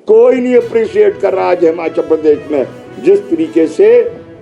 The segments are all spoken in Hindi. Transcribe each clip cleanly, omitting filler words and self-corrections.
कोई नहीं अप्रिशिएट कर रहा आज हिमाचल प्रदेश में जिस तरीके से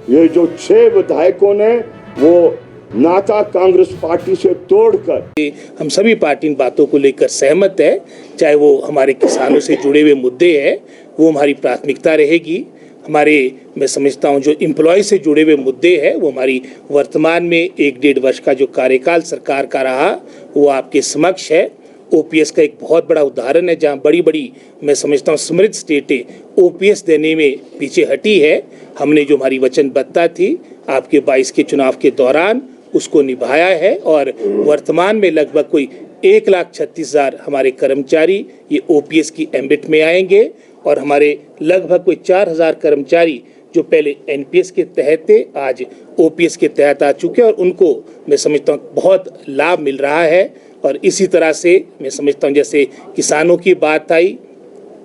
ये जो 6 विधायकों ने वो नाता कांग्रेस पार्टी से तोड़कर, हम सभी पार्टी इन बातों को लेकर सहमत है। चाहे वो हमारे किसानों से जुड़े हुए मुद्दे हैं, वो हमारी प्राथमिकता रहेगी। हमारे, मैं समझता हूँ, जो एम्प्लॉय से जुड़े हुए मुद्दे हैं, वो हमारी वर्तमान में 1-1.5 वर्ष का जो कार्यकाल सरकार का रहा, वो आपके समक्ष है। ओपीएस का एक बहुत बड़ा उदाहरण है, जहाँ बड़ी बड़ी, मैं समझता हूँ, समृद्ध स्टेटें ओपीएस देने में पीछे हटी है। हमने जो हमारी वचनबद्धता थी आपके 22 के चुनाव के दौरान, उसको निभाया है और वर्तमान में लगभग कोई 1,36,000 हमारे कर्मचारी ये ओपीएस की एम्बिट में आएंगे और हमारे लगभग कोई 4,000 कर्मचारी जो पहले एनपीएस के तहत थे, आज ओपीएस के तहत आ चुके हैं और उनको मैं समझता हूँ बहुत लाभ मिल रहा है। और इसी तरह से मैं समझता हूँ, जैसे किसानों की बात आई,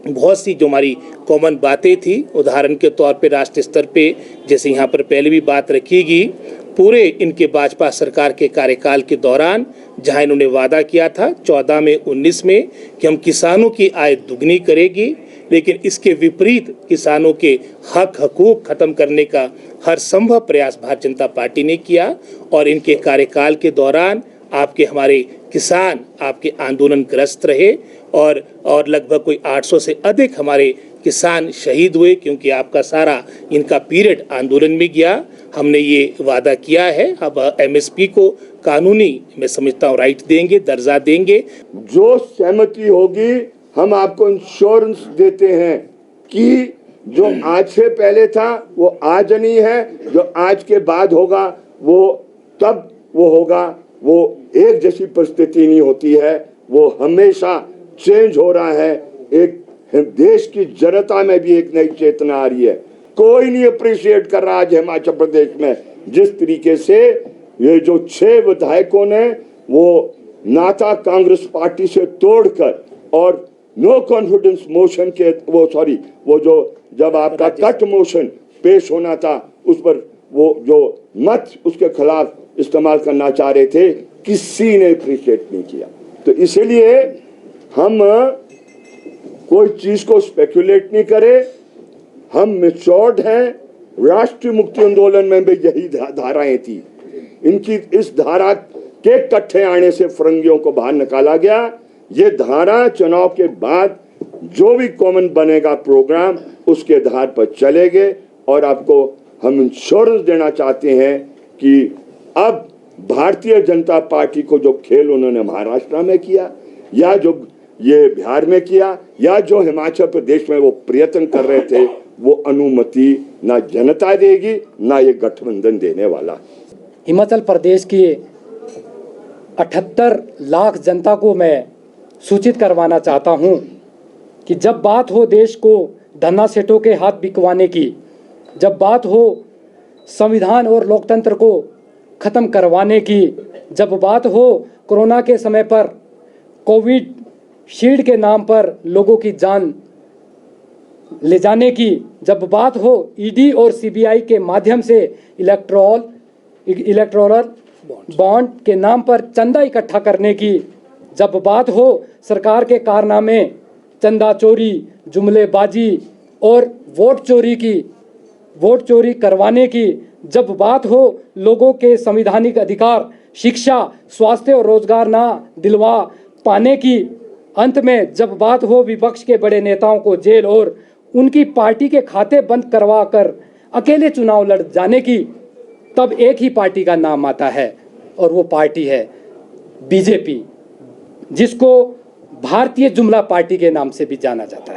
बहुत सी जो हमारी कॉमन बातें थी, उदाहरण के तौर पे राष्ट्रीय स्तर पे जैसे यहाँ पर पहले भी बात रखी गई, पूरे इनके भाजपा सरकार के कार्यकाल के दौरान जहाँ इन्होंने वादा किया था 14 में 19 में कि हम किसानों की आय दुगनी करेगी, लेकिन इसके विपरीत किसानों के हकूक खत्म करने का हर संभव प्रयास भारतीय जनता पार्टी ने किया। और इनके कार्यकाल के दौरान आपके हमारे किसान आपके आंदोलनग्रस्त रहे और लगभग कोई 800 से अधिक हमारे किसान शहीद हुए, क्योंकि आपका सारा इनका पीरियड आंदोलन में गया। हमने ये वादा किया है, अब एमएसपी को कानूनी, मैं समझता हूँ, राइट देंगे, दर्जा देंगे। जो सहमति होगी हम आपको इंश्योरेंस देते हैं कि जो आज से पहले था वो आज नहीं है, जो आज के बाद होगा वो तब वो होगा। वो एक जैसी परिस्थिति नहीं होती है, वो हमेशा चेंज हो रहा है। एक देश की जनता में भी एक नई चेतना आ रही है। कोई नहीं अप्रिशिएट कर रहा आज हिमाचल प्रदेश में जिस तरीके से ये जो 6 विधायकों ने वो नाता कांग्रेस पार्टी से तोड़कर और नो कॉन्फिडेंस मोशन के वो जो जब आपका कट मोशन पेश होना था उस पर वो जो मत उसके खिलाफ इस्तेमाल करना चाह रहे थे, किसी ने अप्रिशिएट नहीं किया। तो इसलिए हम कोई चीज को स्पेकुलेट नहीं करें, हम मैच्योर्ड हैं। राष्ट्रीय मुक्ति आंदोलन में भी यही धाराएं थी। इनकी इस धारा के कट्ठे आने से फिरंगियों को बाहर निकाला गया। ये धारा चुनाव के बाद जो भी कॉमन बनेगा प्रोग्राम उसके आधार पर चलेंगे। और आपको हम इंश्योरेंस देना चाहते हैं कि अब भारतीय जनता पार्टी को जो खेल उन्होंने महाराष्ट्र में किया या जो ये बिहार में किया या जो हिमाचल प्रदेश में वो प्रयत्न कर रहे थे, वो अनुमति ना जनता देगी ना ये गठबंधन देने वाला। हिमाचल प्रदेश की 78 लाख जनता को मैं सूचित करवाना चाहता हूं कि जब बात हो देश को धन्ना सेठों के हाथ बिकवाने की, जब बात हो संविधान और लोकतंत्र को ख़त्म करवाने की, जब बात हो कोरोना के समय पर कोविड शील्ड के नाम पर लोगों की जान ले जाने की, जब बात हो ईडी और सीबीआई के माध्यम से इलेक्टोरल बॉन्ड के नाम पर चंदा इकट्ठा करने की, जब बात हो सरकार के कारनामे, चंदा चोरी, जुमलेबाजी और वोट चोरी करवाने की, जब बात हो लोगों के संवैधानिक अधिकार शिक्षा, स्वास्थ्य और रोजगार ना दिलवा पाने की, अंत में जब बात हो विपक्ष के बड़े नेताओं को जेल और उनकी पार्टी के खाते बंद करवा कर अकेले चुनाव लड़ जाने की, तब एक ही पार्टी का नाम आता है और वो पार्टी है बीजेपी, जिसको भारतीय जुमला पार्टी के नाम से भी जाना जाता है।